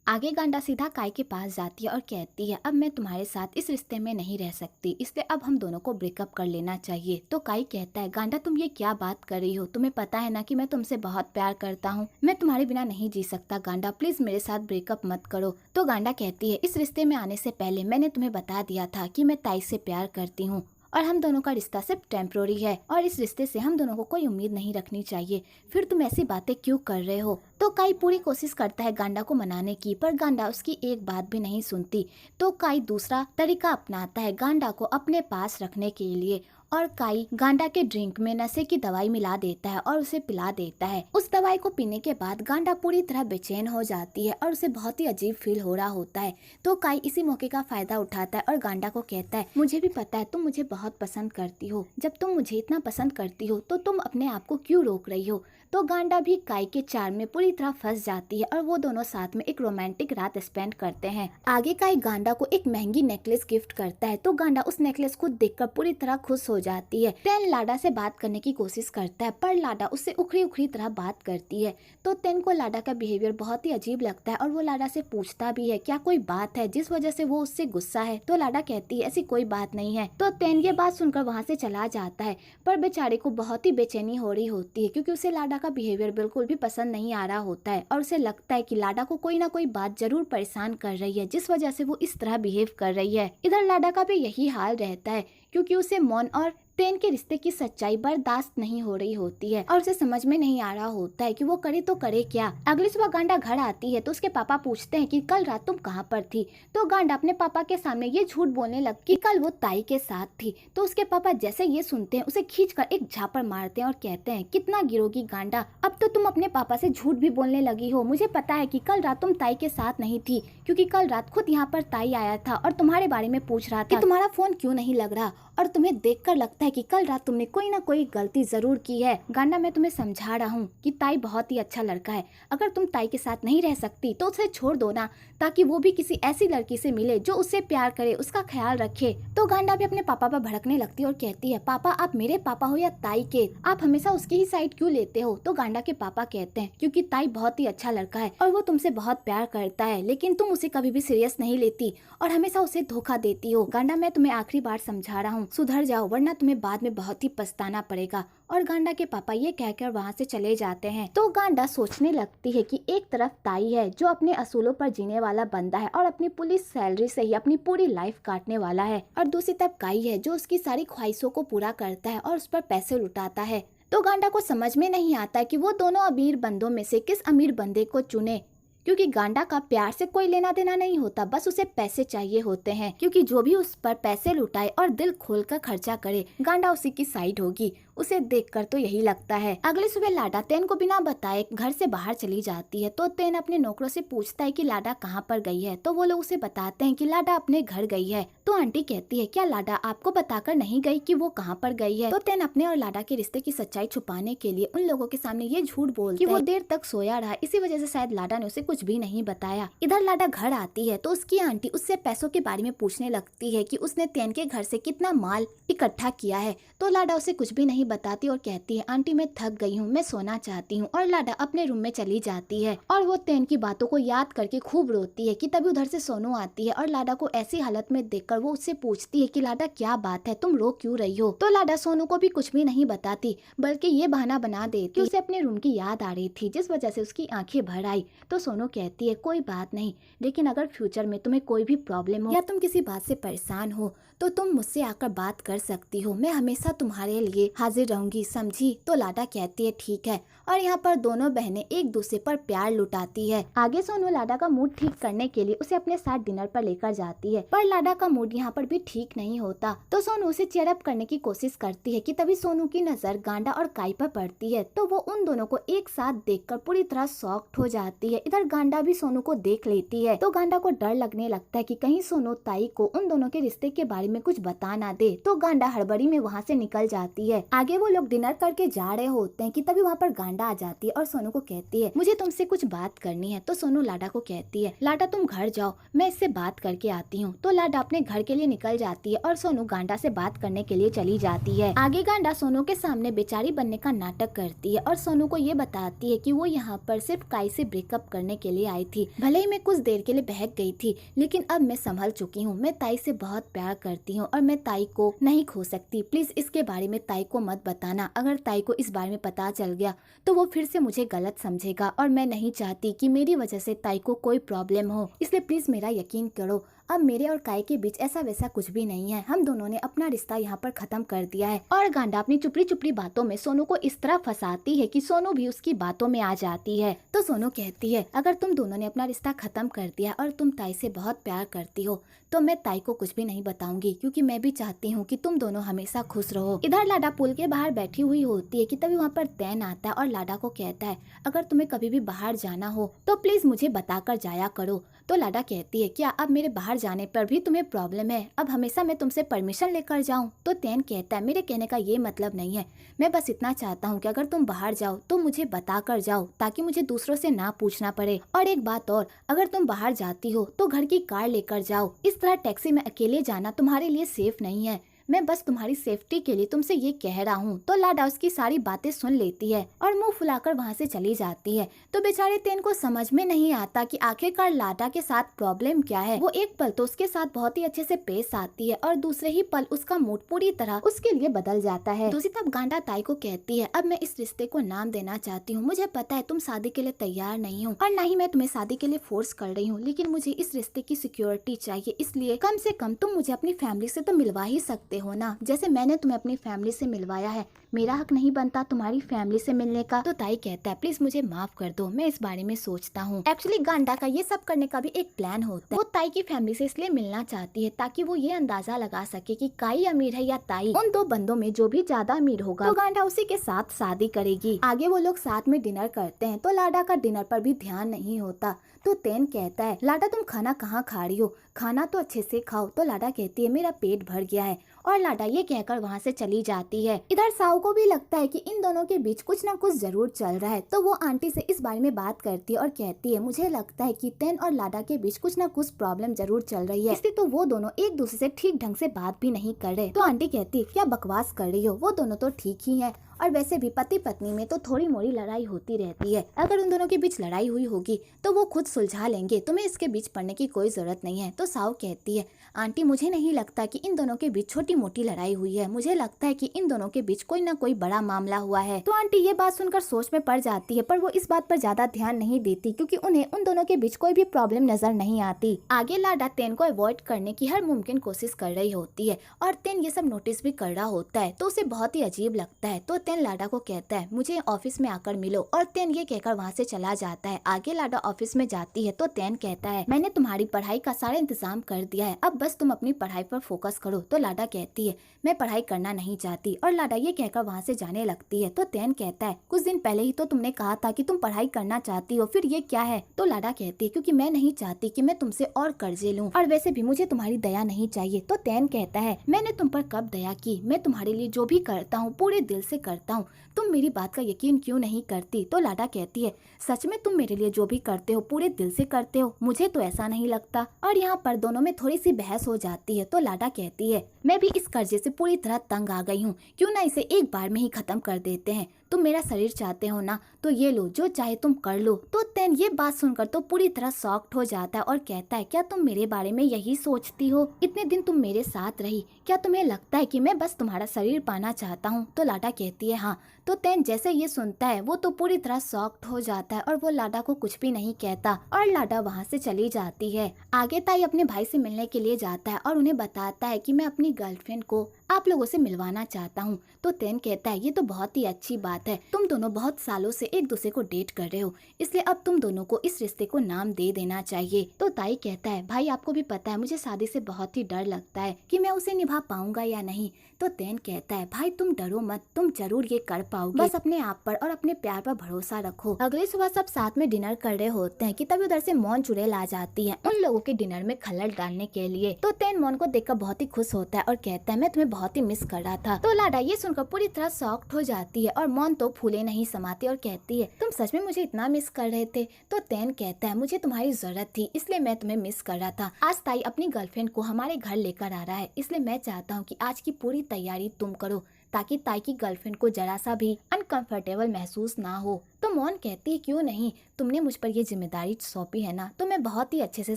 आगे गांडा सीधा काई के पास जाती है और कहती है, अब मैं तुम्हारे साथ इस रिश्ते में नहीं रह सकती, इसलिए अब हम दोनों को ब्रेकअप कर लेना चाहिए। तो काई कहता है, गांडा तुम ये क्या बात कर रही हो, तुम्हें पता है ना कि मैं तुमसे बहुत प्यार करता हूँ, मैं तुम्हारे बिना नहीं जी सकता। गांडा प्लीज मेरे साथ ब्रेकअप मत करो। तो गांडा कहती है, इस रिश्ते में आने से पहले मैंने तुम्हें बता दिया था कि मैं ताई से प्यार करती हूँ और हम दोनों का रिश्ता सिर्फ टेम्प्रोरी है और इस रिश्ते से हम दोनों को कोई उम्मीद नहीं रखनी चाहिए। फिर तुम ऐसी बातें क्यों कर रहे हो? तो काई पूरी कोशिश करता है गांडा को मनाने की, पर गांडा उसकी एक बात भी नहीं सुनती। तो काई दूसरा तरीका अपनाता है गांडा को अपने पास रखने के लिए, और काई गांडा के ड्रिंक में नशे की दवाई मिला देता है और उसे पिला देता है। उस दवाई को पीने के बाद गांडा पूरी तरह बेचैन हो जाती है और उसे बहुत ही अजीब फील हो रहा होता है। तो काई इसी मौके का फायदा उठाता है और गांडा को कहता है, मुझे भी पता है तुम मुझे बहुत पसंद करती हो, जब तुम मुझे इतना पसंद करती हो तो तुम अपने आप को क्यों रोक रही हो? तो गांडा भी काई के चार्म में पूरी तरह फंस जाती है और वो दोनों साथ में एक रोमांटिक रात स्पेंड करते हैं। आगे काई गांडा को एक महंगी नेकलेस गिफ्ट करता है, तो गांडा उस नेकलेस को देखकर पूरी तरह खुश हो जाती है। तेन लाडा से बात करने की कोशिश करता है, पर लाडा उससे उखड़ी उखड़ी तरह बात करती है। तो तेन को लाडा का बिहेवियर बहुत ही अजीब लगता है और वो लाडा से पूछता भी है, क्या कोई बात है जिस वजह से वो उससे गुस्सा है? तो लाडा कहती है, ऐसी कोई बात नहीं है। तो तेन ये बात सुनकर वहाँ से चला जाता है, पर बेचारे को बहुत ही बेचैनी हो रही होती है क्योंकि उसे लाडा का बिहेवियर बिल्कुल भी पसंद नहीं आ रहा होता है और उसे लगता है कि लाडा को कोई ना कोई बात जरूर परेशान कर रही है जिस वजह से वो इस तरह बिहेव कर रही है। इधर लाडा का भी यही हाल रहता है क्योंकि उसे मौन और तेन के रिश्ते की सच्चाई बर्दाश्त नहीं हो रही होती है और उसे समझ में नहीं आ रहा होता है कि वो करे तो करे क्या। अगली सुबह गांडा घर आती है तो उसके पापा पूछते हैं कि कल रात तुम कहाँ पर थी? तो गांडा अपने पापा के सामने ये झूठ बोलने लग कि कल वो ताई के साथ थी। तो उसके पापा जैसे ये सुनते हैं उसे खींचकर एक झापड़ मारते हैं और कहते हैं, कितना गिरोगी गांडा, अब तो तुम अपने पापा से झूठ भी बोलने लगी हो। मुझे पता है कि कल रात तुम ताई के साथ नहीं थी क्योंकि कल रात खुद यहाँ पर ताई आया था और तुम्हारे बारे में पूछ रहा था कि तुम्हारा फोन क्यों नहीं लग रहा, और तुम्हें देखकर लगता है कि कल रात तुमने कोई ना कोई गलती जरूर की है। गांडा, मैं तुम्हें समझा रहा हूँ कि ताई बहुत ही अच्छा लड़का है, अगर तुम ताई के साथ नहीं रह सकती तो उसे छोड़ दो ना, ताकि वो भी किसी ऐसी लड़की से मिले जो उससे प्यार करे, उसका ख्याल रखे। तो गांडा भी अपने पापा पर भड़कने लगती है और कहती है, पापा आप मेरे पापा हो या ताई के, आप हमेशा उसकी ही साइड क्यों लेते हो? तो गांडा के पापा कहते हैं, क्योंकि ताई बहुत ही अच्छा लड़का है और वो तुमसे बहुत प्यार करता है, लेकिन तुम उसे कभी भी सीरियस नहीं लेती और हमेशा उसे धोखा देती हो। गांडा, मैं तुम्हें आखिरी बार समझा रहा हूँ, सुधर जाओ वरना तुम्हें बाद में बहुत ही पछताना पड़ेगा। और गांडा के पापा ये कहकर वहाँ से चले जाते हैं। तो गांडा सोचने लगती है कि एक तरफ ताई है जो अपने असूलों पर जीने वाला बंदा है और अपनी पूरी सैलरी से ही अपनी पूरी लाइफ काटने वाला है, और दूसरी तरफ काई है जो उसकी सारी ख्वाहिशों को पूरा करता है और उस पर पैसे लुटाता है। तो गांडा को समझ में नहीं आता कि वो दोनों अमीर बंदों में से किस अमीर बंदे को चुने, क्योंकि गांडा का प्यार से कोई लेना देना नहीं होता, बस उसे पैसे चाहिए होते हैं, क्योंकि जो भी उस पर पैसे लुटाए और दिल खोलकर खर्चा करे गांडा उसी की साइड होगी। उसे देखकर तो यही लगता है। अगली सुबह लाडा तेन को बिना बताए घर से बाहर चली जाती है। तो तेन अपने नौकरों से पूछता है कि लाडा कहाँ पर गई है, तो वो लोग उसे बताते हैं कि लाडा अपने घर गई है। तो आंटी कहती है, क्या लाडा आपको बताकर नहीं गई कि वो कहाँ पर गई है? तो तेन अपने और लाडा के रिश्ते की सच्चाई छुपाने के लिए उन लोगों के सामने ये झूठ बोलता है कि वो देर तक सोया रहा, इसी वजह से शायद लाडा ने उसे कुछ भी नहीं बताया। इधर लाडा घर आती है तो उसकी आंटी उससे पैसों के बारे में पूछने लगती है कि उसने तेन के घर से कितना माल इकट्ठा किया है। तो लाडा उसे कुछ भी नहीं बताती और कहती है, आंटी मैं थक गई हूँ, मैं सोना चाहती हूँ। और लाडा अपने रूम में चली जाती है और वो तेन की बातों को याद करके खूब रोती है कि तभी उधर से सोनू आती है और लाडा को ऐसी हालत में देखकर वो उससे पूछती है कि लाडा क्या बात है, तुम रो क्यों रही हो? तो लाडा सोनू को भी कुछ भी नहीं बताती, बल्कि ये बहाना बना देती कि उसे अपने रूम की याद आ रही थी जिस वजह से उसकी आंखें भर आई। तो सोनू कहती है, कोई बात नहीं, लेकिन अगर फ्यूचर में तुम्हें कोई भी प्रॉब्लम हो या तुम किसी बात से परेशान हो तो तुम मुझसे आकर बात कर सकती हो, मैं हमेशा तुम्हारे लिए हाजिर रहूंगी, समझी? तो लाडा कहती है, ठीक है। और यहाँ पर दोनों बहनें एक दूसरे पर प्यार लुटाती है। आगे सोनू लाडा का मूड ठीक करने के लिए उसे अपने साथ डिनर पर लेकर जाती है, पर लाडा का मूड यहाँ पर भी ठीक नहीं होता। तो सोनू उसे चेयर अप करने की कोशिश करती है कि तभी सोनू की नजर गांडा और काई पर पड़ती है। तो वो उन दोनों को एक साथ देखकर पूरी तरह शॉक्ड हो जाती है। इधर गांडा भी सोनू को देख लेती है तो गांडा को डर लगने लगता है कि कहीं सोनू ताई को उन दोनों के रिश्ते के बारे में कुछ बता ना दे। तो गांडा हड़बड़ी में वहाँ से निकल जाती है। आगे वो लोग डिनर करके जा रहे होते हैं कि तभी वहाँ पर गांडा आ जाती है और सोनू को कहती है, मुझे तुमसे कुछ बात करनी है। तो सोनू लाडा को कहती है, लाडा तुम घर जाओ, मैं इससे बात करके आती हूँ। तो लाडा अपने घर के लिए निकल जाती है और सोनू गांडा से बात करने के लिए चली जाती है। आगे गांडा सोनू के सामने बेचारी बनने का नाटक करती है और सोनू को ये बताती है कि वो यहाँ पर सिर्फ काई से ब्रेकअप करने के लिए आई थी। भले ही मैं कुछ देर के लिए बहक गई थी, लेकिन अब मैं संभल चुकी हूँ। मैं ताई से बहुत प्यार करती हूँ और मैं ताई को नहीं खो सकती। प्लीज इसके बारे में ताई को मत बताना। अगर ताई को इस बारे में पता चल गया तो वो फिर से मुझे गलत समझेगा और मैं नहीं चाहती कि मेरी वजह से ताई को कोई प्रॉब्लम हो। इसलिए प्लीज मेरा यकीन करो। अब मेरे और काई के बीच ऐसा वैसा कुछ भी नहीं है। हम दोनों ने अपना रिश्ता यहाँ पर खत्म कर दिया है। और गांडा अपनी चुपड़ी चुपड़ी बातों में सोनू को इस तरह फंसाती है कि सोनू भी उसकी बातों में आ जाती है। तो सोनू कहती है, अगर तुम दोनों ने अपना रिश्ता खत्म कर दिया और तुम ताई से बहुत प्यार करती हो तो मैं ताई को कुछ भी नहीं बताऊंगी, क्योंकि मैं भी चाहती हूँ कि तुम दोनों हमेशा खुश रहो। इधर लाडा पुल के बाहर बैठी हुई होती है कि तभी वहाँ पर तैन आता है और लाडा को कहता है, अगर तुम्हें कभी भी बाहर जाना हो तो प्लीज मुझे बताकर जाया करो। तो लाडा कहती है, क्या अब मेरे बाहर जाने पर भी तुम्हें प्रॉब्लम है? अब हमेशा मैं तुमसे परमिशन लेकर जाऊं? तो तैन कहता है, मेरे कहने का ये मतलब नहीं है। मैं बस इतना चाहता हूं कि अगर तुम बाहर जाओ तो मुझे बता कर जाओ, ताकि मुझे दूसरों से ना पूछना पड़े। और एक बात और, अगर तुम बाहर जाती हो तो घर की कार लेकर जाओ। इस तरह टैक्सी में अकेले जाना तुम्हारे लिए सेफ नहीं है। मैं बस तुम्हारी सेफ्टी के लिए तुमसे ये कह रहा हूँ। तो लाडा उसकी सारी बातें सुन लेती है और मुंह फुलाकर वहाँ से चली जाती है। तो बेचारे तैन को समझ में नहीं आता कि आखिरकार लाडा के साथ प्रॉब्लम क्या है। वो एक पल तो उसके साथ बहुत ही अच्छे से पेश आती है और दूसरे ही पल उसका मूड पूरी तरह उसके लिए बदल जाता है। दूसरी तरफ गांडा ताई को कहती है, अब मैं इस रिश्ते को नाम देना चाहती हूँ। मुझे पता है तुम शादी के लिए तैयार नहीं हो और न ही मैं तुम्हें शादी के लिए फोर्स कर रही हूँ, लेकिन मुझे इस रिश्ते की सिक्योरिटी चाहिए। इसलिए कम से कम तुम मुझे अपनी फैमिली से तो मिलवा ही सकते हो ना, जैसे मैंने तुम्हें अपनी फैमिली से मिलवाया है। मेरा हक नहीं बनता तुम्हारी फैमिली से मिलने का? तो ताई कहता है, प्लीज मुझे माफ कर दो, मैं इस बारे में सोचता हूँ। एक्चुअली गांडा का ये सब करने का भी एक प्लान होता है। वो ताई की फैमिली से इसलिए मिलना चाहती है ताकि वो ये अंदाजा लगा सके कि काई अमीर है या ताई। उन दो बंदों में जो भी ज्यादा अमीर होगा तो गांडा उसी के साथ शादी करेगी। आगे वो लोग साथ में डिनर करते हैं तो लाडा का डिनर पर भी ध्यान नहीं होता। तो तैन कहता है, लाडा तुम खाना कहाँ खा रही हो? खाना तो अच्छे से खाओ। तो लाडा कहती है, मेरा पेट भर गया है। और लाडा ये कहकर वहाँ से चली जाती है। इधर साऊ को भी लगता है कि इन दोनों के बीच कुछ ना कुछ जरूर चल रहा है। तो वो आंटी से इस बारे में बात करती है और कहती है, मुझे लगता है कि तैन और लाडा के बीच कुछ ना कुछ प्रॉब्लम जरूर चल रही है, इसलिए तो वो दोनों एक दूसरे से ठीक ढंग से बात भी नहीं कर रहे। तो आंटी कहती है, क्या बकवास कर रही हो? वो दोनों तो ठीक ही है और वैसे भी पति पत्नी में तो थोड़ी मोड़ी लड़ाई होती रहती है। अगर उन दोनों के बीच लड़ाई हुई होगी तो वो खुद सुलझा लेंगे, तुम्हें इसके बीच पड़ने की कोई जरूरत नहीं है। तो साऊ कहती है, आंटी मुझे नहीं लगता कि इन दोनों के बीच छोटी मोटी लड़ाई हुई है, मुझे लगता है कि इन दोनों के बीच कोई ना कोई बड़ा मामला हुआ है। तो आंटी ये बात सुनकर सोच में पड़ जाती है, पर वो इस बात पर ज्यादा ध्यान नहीं देती क्योंकि उन्हें उन दोनों के बीच कोई भी प्रॉब्लम नजर नहीं आती। आगे लाडा तैन को अवॉइड करने की हर मुमकिन कोशिश कर रही होती है और तैन ये सब नोटिस भी कर रहा होता है, तो उसे बहुत ही अजीब लगता है। तो तैन लाडा को कहता है, मुझे ऑफिस में आकर मिलो, और तैन ये कहकर वहाँ से चला जाता है। आगे लाडा ऑफिस में जाती है तो तैन कहता है, मैंने तुम्हारी पढ़ाई का सारा इंतजाम कर दिया है, अब बस तुम अपनी पढ़ाई पर फोकस करो। तो लाडा कहती है, मैं पढ़ाई करना नहीं चाहती, और लाडा ये कहकर वहाँ से जाने लगती है। तो तैन कहता है, कुछ दिन पहले ही तो तुमने कहा था कि तुम पढ़ाई करना चाहती हो, फिर ये क्या है? तो लाडा कहती है, क्योंकि मैं नहीं चाहती कि मैं तुमसे और कर्जे लूं, और वैसे भी मुझे तुम्हारी दया नहीं चाहिए। तो तैन कहता है, मैंने तुम पर कब दया की? मैं तुम्हारे लिए जो भी करता हूँ पूरे दिल से करता हूँ, तुम मेरी बात का यकीन क्यों नहीं करती? तो लाडा कहती है, सच में तुम मेरे लिए जो भी करते हो पूरे दिल से करते हो? मुझे तो ऐसा नहीं लगता। और यहाँ पर दोनों में थोड़ी सी बहस हो जाती है। तो लाडा कहती है, मैं भी इस कर्जे से पूरी तरह तंग आ गई हूँ, क्यों ना इसे एक बार में ही खत्म कर देते हैं। तुम मेरा शरीर चाहते हो ना, तो ये लो, जो चाहे तुम कर लो। तो तैन ये बात सुनकर तो पूरी तरह शॉक्ड हो जाता है और कहता है, क्या तुम मेरे बारे में यही सोचती हो? इतने दिन तुम मेरे साथ रही, क्या तुम्हें लगता है कि मैं बस तुम्हारा शरीर पाना चाहता हूँ? तो लाडा कहती है, हाँ। तो तैन जैसे ये सुनता है वो तो पूरी तरह शॉक्ड हो जाता है और वो लाडा को कुछ भी नहीं कहता और लाडा वहाँ से चली जाती है। आगे ताई अपने भाई से मिलने के लिए जाता है और उन्हें बताता है कि मैं अपनी गर्लफ्रेंड को आप लोगों से मिलवाना चाहता हूँ। तो तैन कहता है, ये तो बहुत ही अच्छी बात है, तुम दोनों बहुत सालों से एक दूसरे को डेट कर रहे हो, इसलिए अब तुम दोनों को इस रिश्ते को नाम दे देना चाहिए। तो ताई कहता है, भाई आपको भी पता है मुझे शादी से बहुत ही डर लगता है कि मैं उसे निभा पाऊंगा या नहीं। तो तैन कहता है, भाई तुम डरो मत, तुम जरूर ये कर पाओगे, बस अपने आप पर और अपने प्यार पर भरोसा रखो। अगली सुबह सब साथ में डिनर कर रहे होते हैं कि तभी उधर से मौन चुड़ैल आ जाती है उन लोगों के डिनर में खलल डालने के लिए। तो तैन मौन को देखकर बहुत ही खुश होता है और कहता है, मैं तुम्हें बहुत ही मिस कर रहा था। तो लाडा ये सुनकर पूरी तरह शॉक्ड हो जाती है और मौन तो फूले नहीं समाती और कहती है, तुम सच में मुझे इतना मिस कर रहे थे? तो तैन कहता है, मुझे तुम्हारी जरूरत थी इसलिए मैं तुम्हें मिस कर रहा था। आज ताई अपनी गर्लफ्रेंड को हमारे घर लेकर आ रहा है, इसलिए मैं चाहता हूँ कि आज की पूरी तैयारी तुम करो ताकि ताई की गर्लफ्रेंड को जरा सा भी अनकंफर्टेबल महसूस ना हो। तो मोन कहती है क्यों नहीं, तुमने मुझ पर ये जिम्मेदारी सौंपी है ना, तो मैं बहुत ही अच्छे से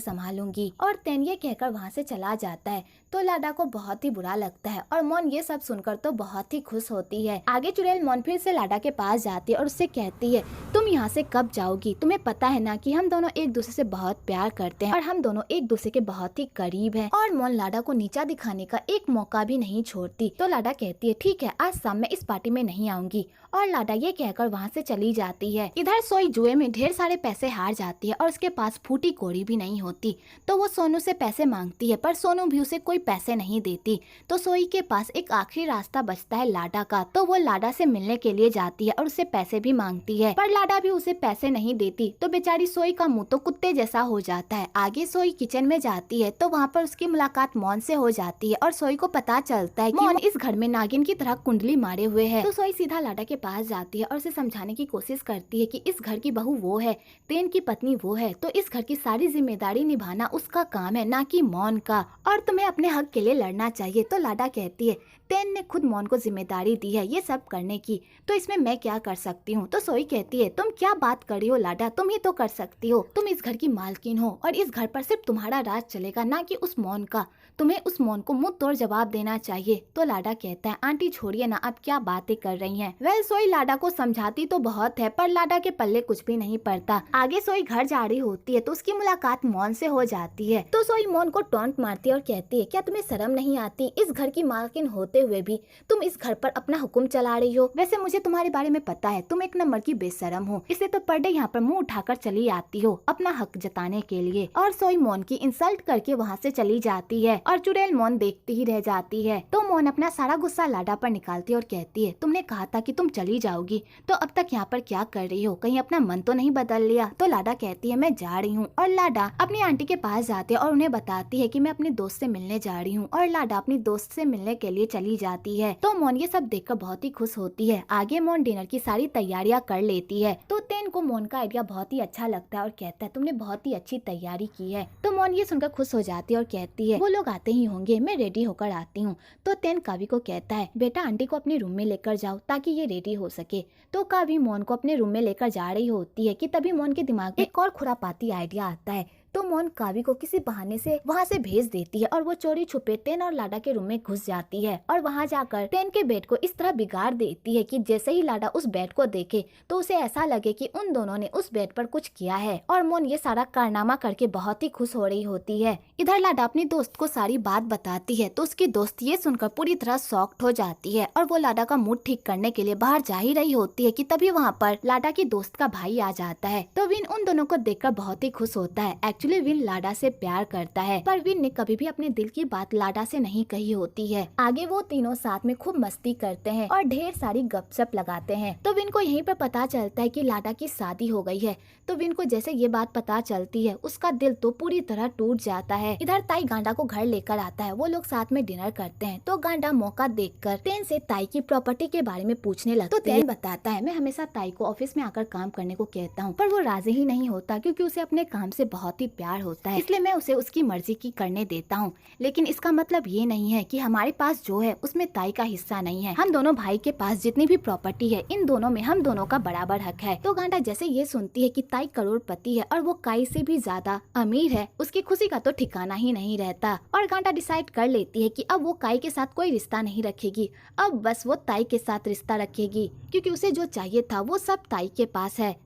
संभालूंगी। और तेन ये कहकर वहाँ से चला जाता है। तो लाडा को बहुत ही बुरा लगता है और मोन ये सब सुनकर तो बहुत ही खुश होती है। आगे चुड़ैल मोन फिर से लाडा के पास जाती है और उससे कहती है तुम यहाँ से कब जाओगी, तुम्हें पता है ना कि हम दोनों एक दूसरे से बहुत प्यार करते हैं और हम दोनों एक दूसरे के बहुत ही करीब हैं। और मोन लाडा को नीचा दिखाने का एक मौका भी नहीं छोड़ती। तो लाडा कहती है ठीक है, आज शाम में इस पार्टी में नहीं आऊंगी। और लाडा ये कहकर वहाँ से चली जाती है। इधर सोई जुए में ढेर सारे पैसे हार जाती है और उसके पास फूटी कोड़ी भी नहीं होती। तो वो सोनू से पैसे मांगती है पर सोनू भी उसे कोई पैसे नहीं देती। तो सोई के पास एक आखिरी रास्ता बचता है लाडा का। तो वो लाडा से मिलने के लिए जाती है और उससे पैसे भी मांगती है पर लाडा भी उसे पैसे नहीं देती। तो बेचारी सोई का मुंह तो कुत्ते जैसा हो जाता है। आगे सोई किचन में जाती है तो वहाँ पर उसकी मुलाकात मौन से हो जाती है और सोई को पता चलता है कि मौन इस घर में नागिन की तरह कुंडली मारे हुए है। तो सोई सीधा लाडा के पास जाती है और उसे समझाने की कोशिश करती है कि इस घर की बहू वो है, तेन की पत्नी वो है, तो इस घर की सारी जिम्मेदारी निभाना उसका काम है, ना कि मौन का, और तुम्हें अपने हक के लिए लड़ना चाहिए। तो लाडा कहती है तेन ने खुद मौन को जिम्मेदारी दी है ये सब करने की, तो इसमें मैं क्या कर सकती हूँ। तो सोई कहती है तुम क्या बात कर रही हो लाडा, तुम ही तो कर सकती हो, तुम इस घर की मालकिन हो और इस घर पर सिर्फ तुम्हारा राज चलेगा, ना कि उस मौन का। तुम्हें उस मौन को मुंह तोड़ जवाब देना चाहिए। तो लाडा कहता है आंटी छोड़िए ना, अब क्या बातें कर रही हैं। वेल सोई लाडा को समझाती तो बहुत है पर लाडा के पल्ले कुछ भी नहीं पड़ता। आगे सोई घर जा रही होती है तो उसकी मुलाकात मौन से हो जाती है। तो सोई मौन को टॉन्ट मारती है और कहती है क्या तुम्हें शर्म नहीं आती, इस घर की मालकिन होते हुए भी तुम इस घर पर अपना हुक्म चला रही हो। वैसे मुझे तुम्हारे बारे में पता है, तुम एक नंबर की बेशरम हो, इसलिए तो पर डे यहाँ पर मुंह उठाकर चली आती हो अपना हक जताने के लिए। और सोई मौन की इंसल्ट करके वहाँ से चली जाती है और चुड़ैल मौन देखती ही रह जाती है। तो मौन अपना सारा गुस्सा लाडा पर निकालती है और कहती है तुमने कहा था कि तुम चली जाओगी, तो अब तक यहाँ पर क्या कर रही हो, कहीं अपना मन तो नहीं बदल लिया। तो लाडा कहती है मैं जा रही हूँ। और लाडा अपनी आंटी के पास जाती है और उन्हें बताती है कि मैं अपने दोस्त से मिलने जा रही हूँ। और लाडा अपनी दोस्त से मिलने के लिए चली जाती है। तो मौन ये सब देखकर बहुत ही खुश होती है। आगे मौन डिनर की सारी तैयारियां कर लेती है। तो तेन को मौन का आइडिया बहुत ही अच्छा लगता है और कहता है तुमने बहुत ही अच्छी तैयारी की है। तो मौन ये सुनकर खुश हो जाती है और कहती है वो लोग आते ही होंगे, मैं रेडी होकर आती हूँ। तो तेन कावी को कहता है बेटा आंटी को अपने रूम में लेकर जाओ ताकि ये रेडी हो सके। तो कावी मौन को अपने रूम में लेकर जा रही होती है कि तभी मौन के दिमाग में एक और खुरापाती आइडिया आता है। तो मौन कावी को किसी बहाने से वहाँ से भेज देती है और वो चोरी छुपे तेन और लाडा के रूम में घुस जाती है और वहाँ जाकर तेन के बेड को इस तरह बिगाड़ देती है कि जैसे ही लाडा उस बेड को देखे तो उसे ऐसा लगे कि उन दोनों ने उस बेड पर कुछ किया है। और मौन ये सारा कारनामा करके बहुत ही खुश हो रही होती है। इधर लाडा अपनी दोस्त को सारी बात बताती है तो उसकी दोस्त ये सुनकर पूरी तरह शॉक्ड हो जाती है और वो लाडा का मूड ठीक करने के लिए बाहर जा ही रही होती है कि तभी वहाँ पर लाडा की दोस्त का भाई आ जाता है। तो विन उन दोनों को देखकर बहुत ही खुश होता है। एक्चुअली विन लाडा से प्यार करता है पर विन ने कभी भी अपने दिल की बात लाडा से नहीं कही होती है। आगे वो तीनों साथ में खूब मस्ती करते हैं और ढेर सारी गपशप लगाते हैं। तो विन को यहीं पर पता चलता है कि लाडा की शादी हो गई है। तो विन को जैसे ये बात पता चलती है उसका दिल तो पूरी तरह टूट जाता है। इधर ताई गांडा को घर लेकर आता है, वो लोग साथ में डिनर करते हैं। तो गांडा मौका देखकर तेन से ताई की प्रॉपर्टी के बारे में पूछने लगता है। तो तेन बताता है मैं हमेशा ताई को ऑफिस में आकर काम करने को कहता हूँ पर वो राजी ही नहीं होता क्योंकि उसे अपने काम से बहुत ही प्यार होता है, इसलिए मैं उसे उसकी मर्जी की करने देता हूँ। लेकिन इसका मतलब ये नहीं है कि हमारे पास जो है उसमें ताई का हिस्सा नहीं है। हम दोनों भाई के पास जितनी भी प्रॉपर्टी है इन दोनों में हम दोनों का बराबर हक है। तो गांडा जैसे ये सुनती है कि ताई करोड़पति है और वो काई से भी ज्यादा अमीर है, उसकी खुशी का तो ठिकाना ही नहीं रहता। और गांडा डिसाइड कर लेती है कि अब वो काई के साथ कोई रिश्ता नहीं रखेगी, अब बस वो ताई के साथ रिश्ता रखेगी क्योंकि उसे जो चाहिए था वो सब ताई के पास है।